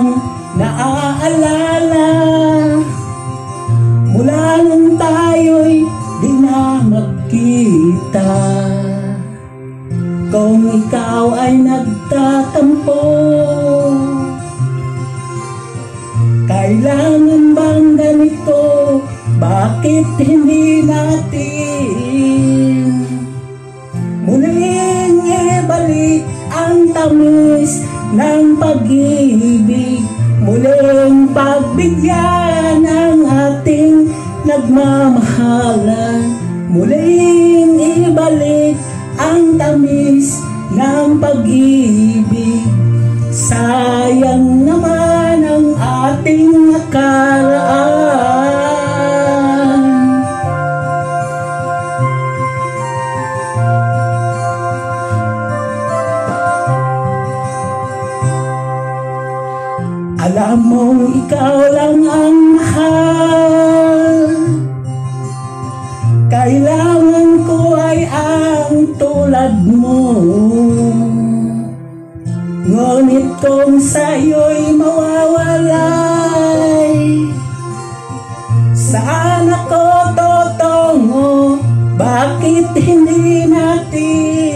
kanyang naaalala mula nung tayo'y di na magkita. Kung ikaw ay nagtatampo, kailangan bang ganito? Bakit hindi natin muling ibalik ang tamis ng pag-ibig, muling pagbigyan ang ating nagmamahalan, muling ibalik ang tamis ng pag-ibig. Sayang naman ang ating nakaraan. Alam mong ikaw lang ang mahal, kailangan ko ay ang tulad mo. Ngunit kung sa'yo'y mawawalay, saan ako totongo? Bakit hindi natin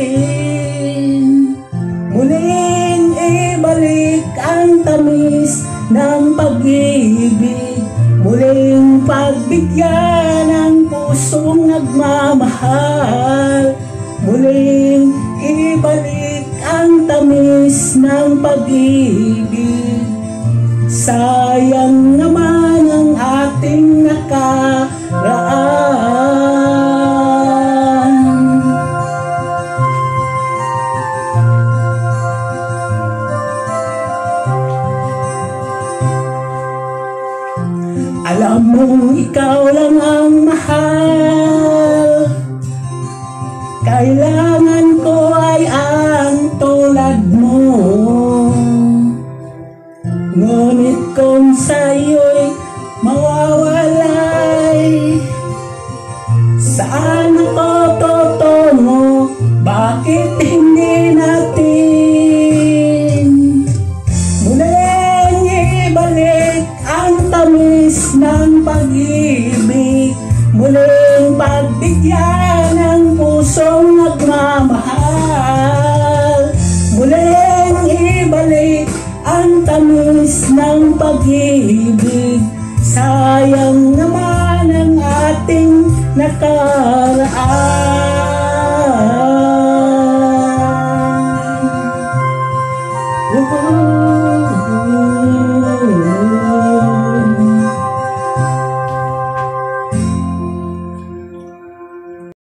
muling ibalik ang tamis ng pag-ibig, muling pagbigyan ang pusong nagmamahal, muling ibalik ang tamis ng pag-ibig. Sayang naman ang ating nakaraan. Alam mong ikaw lang ang mahal, kailangan ko ay ang tulad mo. Ngunit kung sa'yo'y mawawalay, saan ako totongo? Bakit hindi natin muling ibalik ang tamis ng pag-ibig, muling pagbigyan ng pusong nagmamahal, muling ibalik ang tamis ng pag-ibig. Sayang naman ang ating nakaraan.